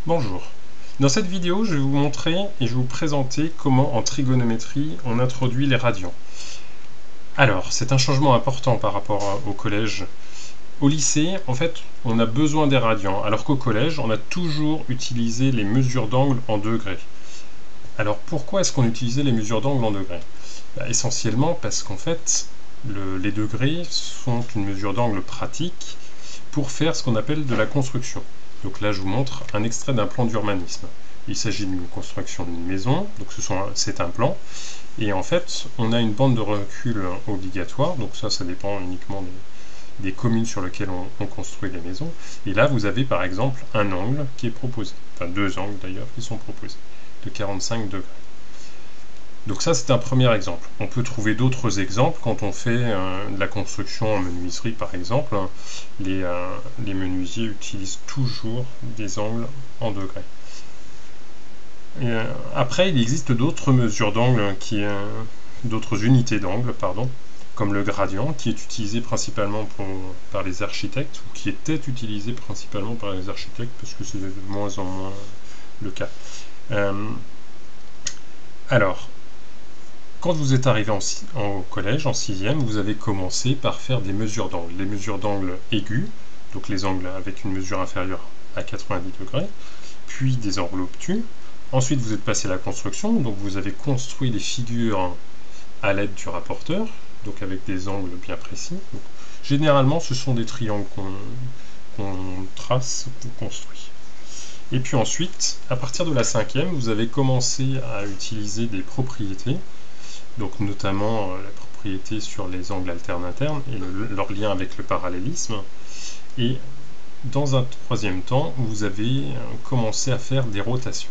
Bonjour. Dans cette vidéo, je vais vous montrer et je vais vous présenter comment en trigonométrie on introduit les radians. Alors, c'est un changement important par rapport au collège. Au lycée, en fait, on a besoin des radians, alors qu'au collège, on a toujours utilisé les mesures d'angle en degrés. Alors, pourquoi est-ce qu'on utilisait les mesures d'angle en degrés? Essentiellement parce qu'en fait, les degrés sont une mesure d'angle pratique pour faire ce qu'on appelle de la construction. Donc là, je vous montre un extrait d'un plan d'urbanisme. Il s'agit d'une construction d'une maison, donc c'est un plan, et en fait, on a une bande de recul obligatoire, donc ça dépend uniquement des communes sur lesquelles on construit les maisons. Et là, vous avez par exemple un angle qui est proposé, enfin deux angles d'ailleurs qui sont proposés, de 45 degrés. Donc ça, c'est un premier exemple. On peut trouver d'autres exemples quand on fait de la construction en menuiserie, par exemple. Les menuisiers utilisent toujours des angles en degrés. Et, après, il existe d'autres mesures d'angle, d'autres unités d'angle, pardon, comme le gradient, qui est utilisé principalement par les architectes, ou qui était utilisé principalement par les architectes, parce que c'est de moins en moins le cas. Alors, quand vous êtes arrivé au collège, en 6e, vous avez commencé par faire des mesures d'angle. Les mesures d'angle aigus, donc les angles avec une mesure inférieure à 90 degrés, puis des angles obtus. Ensuite, vous êtes passé à la construction, donc vous avez construit des figures à l'aide du rapporteur, donc avec des angles bien précis. Donc, généralement, ce sont des triangles qu'on trace ou construit. Et puis ensuite, à partir de la 5e, vous avez commencé à utiliser des propriétés, donc notamment la propriété sur les angles alternes internes et leur lien avec le parallélisme. Et dans un troisième temps, vous avez commencé à faire des rotations.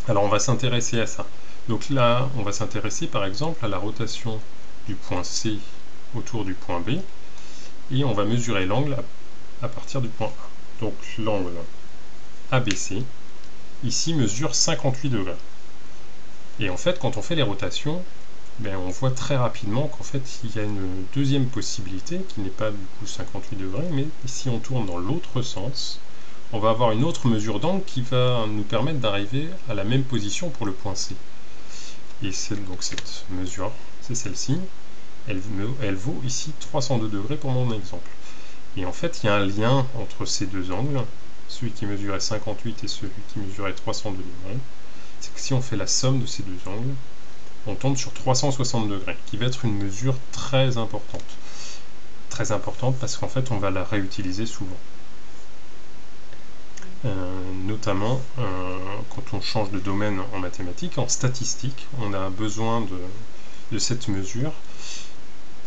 Alors on va s'intéresser à ça. Donc là, on va s'intéresser par exemple à la rotation du point C autour du point B, et on va mesurer l'angle à partir du point A. Donc l'angle ABC, ici, mesure 58 degrés. Et en fait, quand on fait les rotations, on voit très rapidement qu'en fait, il y a une deuxième possibilité, qui n'est pas du coup 58 degrés, mais si on tourne dans l'autre sens, on va avoir une autre mesure d'angle qui va nous permettre d'arriver à la même position pour le point C. Et donc cette mesure, c'est celle-ci, elle vaut ici 302 degrés pour mon exemple. Et en fait, il y a un lien entre ces deux angles, celui qui mesurait 58 et celui qui mesurait 302 degrés. C'est que si on fait la somme de ces deux angles, on tombe sur 360 degrés, qui va être une mesure très importante. Très importante parce qu'en fait, on va la réutiliser souvent. Notamment quand on change de domaine en mathématiques, en statistique, on a besoin de cette mesure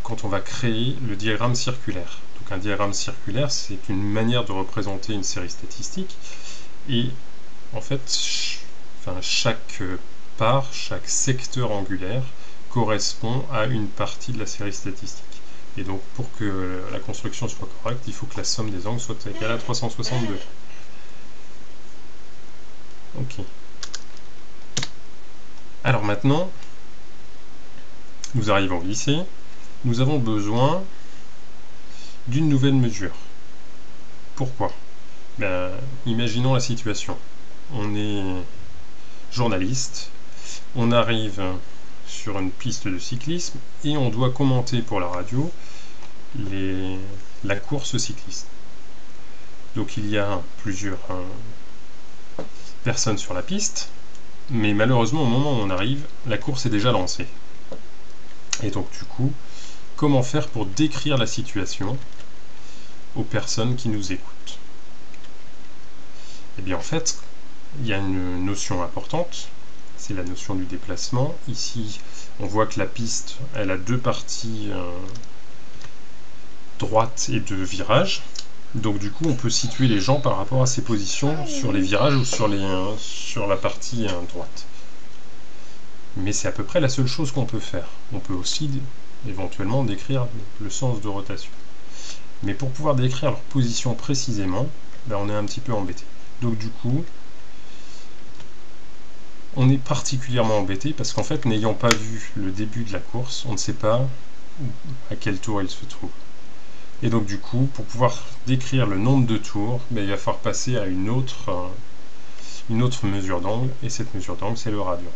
quand on va créer le diagramme circulaire. Donc un diagramme circulaire, c'est une manière de représenter une série statistique, et en fait, chaque part, chaque secteur angulaire correspond à une partie de la série statistique. Et donc pour que la construction soit correcte, il faut que la somme des angles soit égale à 362. Ok. Alors maintenant, nous arrivons au lycée. Nous avons besoin d'une nouvelle mesure. Pourquoi? Imaginons la situation. On est journaliste, on arrive sur une piste de cyclisme et on doit commenter pour la radio la course cycliste. Donc il y a plusieurs personnes sur la piste, mais malheureusement au moment où on arrive, la course est déjà lancée. Et donc du coup, comment faire pour décrire la situation aux personnes qui nous écoutent? Eh bien en fait, il y a une notion importante, c'est la notion du déplacement. Ici, on voit que la piste, elle a deux parties droite et deux virages. Donc du coup, on peut situer les gens par rapport à ces positions sur les virages ou sur la partie droite. Mais c'est à peu près la seule chose qu'on peut faire. On peut aussi éventuellement décrire le sens de rotation. Mais pour pouvoir décrire leur position précisément, on est un petit peu embêté. Donc du coup, on est particulièrement embêté parce qu'en fait, n'ayant pas vu le début de la course, on ne sait pas à quel tour il se trouve. Et donc du coup, pour pouvoir décrire le nombre de tours, il va falloir passer à une autre une autre mesure d'angle, et cette mesure d'angle, c'est le radian.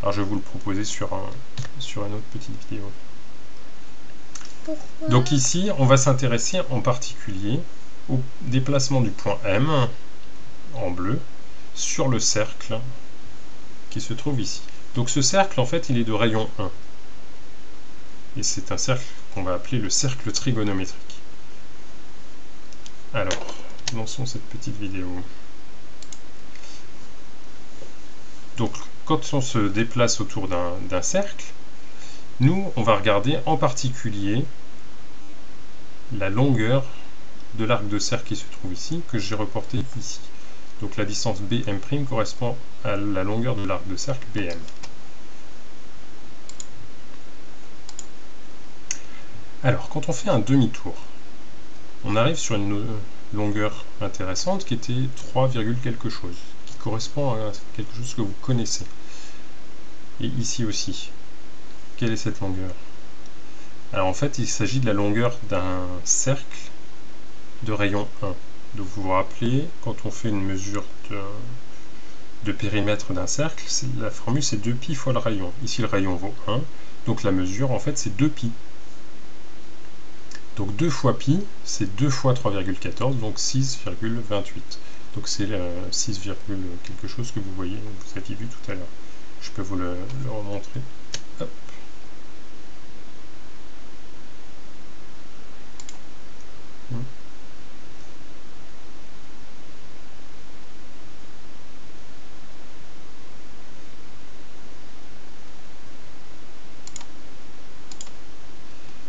Alors je vais vous le proposer sur une autre petite vidéo. Pourquoi? Donc ici, on va s'intéresser en particulier au déplacement du point M, en bleu, sur le cercle qui se trouve ici. Donc ce cercle, en fait, il est de rayon 1. Et c'est un cercle qu'on va appeler le cercle trigonométrique. Alors, lançons cette petite vidéo. Donc, quand on se déplace autour d'un cercle, nous, on va regarder en particulier la longueur de l'arc de cercle qui se trouve ici, que j'ai reporté ici. Donc la distance BM' correspond à la longueur de l'arc de cercle BM. Alors, quand on fait un demi-tour, on arrive sur une longueur intéressante qui était 3, quelque chose, qui correspond à quelque chose que vous connaissez. Et ici aussi, quelle est cette longueur? Alors en fait, il s'agit de la longueur d'un cercle de rayon 1. Donc vous vous rappelez, quand on fait une mesure de périmètre d'un cercle, la formule c'est 2π fois le rayon. Ici le rayon vaut 1, donc la mesure en fait c'est 2π. Donc 2 fois pi, c'est 2 fois 3,14, donc 6,28. Donc c'est 6, quelque chose que vous voyez, vous aviez vu tout à l'heure. Je peux vous le remontrer. Hop.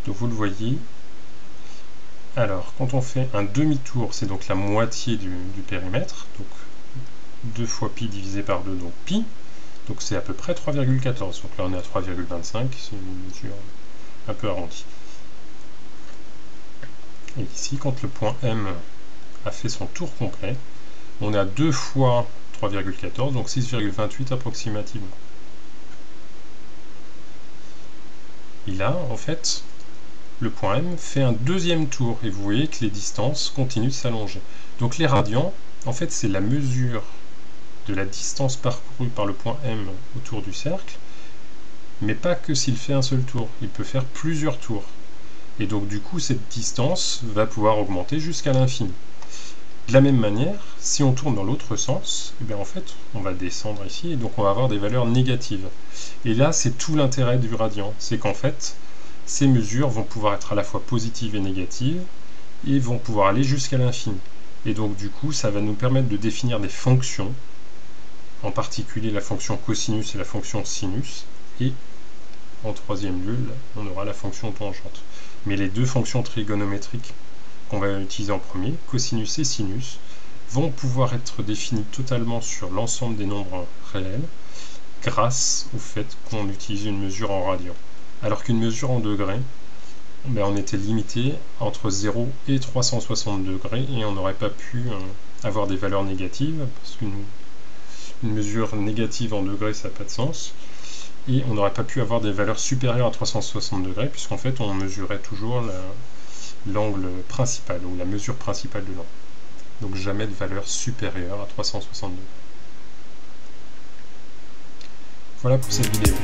Donc vous le voyez. Alors, quand on fait un demi-tour, c'est donc la moitié du périmètre. Donc 2 fois pi divisé par 2, donc pi. Donc c'est à peu près 3,14. Donc là on est à 3,25, c'est une mesure un peu arrondie. Et ici, quand le point M a fait son tour complet, on est à 2 fois 3,14, donc 6,28 approximativement. Et là, en fait, le point M fait un deuxième tour, et vous voyez que les distances continuent de s'allonger. Donc les radians, en fait, c'est la mesure de la distance parcourue par le point M autour du cercle, mais pas que s'il fait un seul tour, il peut faire plusieurs tours. Et donc du coup, cette distance va pouvoir augmenter jusqu'à l'infini. De la même manière, si on tourne dans l'autre sens, eh bien en fait, on va descendre ici, et donc on va avoir des valeurs négatives. Et là, c'est tout l'intérêt du radian, c'est qu'en fait, ces mesures vont pouvoir être à la fois positives et négatives, et vont pouvoir aller jusqu'à l'infini. Et donc du coup, ça va nous permettre de définir des fonctions, en particulier la fonction cosinus et la fonction sinus, et en troisième lieu, on aura la fonction tangente. Mais les deux fonctions trigonométriques qu'on va utiliser en premier, cosinus et sinus, vont pouvoir être définies totalement sur l'ensemble des nombres réels, grâce au fait qu'on utilise une mesure en radian. Alors qu'une mesure en degrés, on était limité entre 0 et 360 degrés, et on n'aurait pas pu avoir des valeurs négatives, parce qu'une mesure négative en degrés, ça n'a pas de sens. Et on n'aurait pas pu avoir des valeurs supérieures à 360 degrés, puisqu'en fait on mesurait toujours l'angle principal, ou la mesure principale de l'angle. Donc jamais de valeur supérieure à 360 degrés. Voilà pour cette vidéo.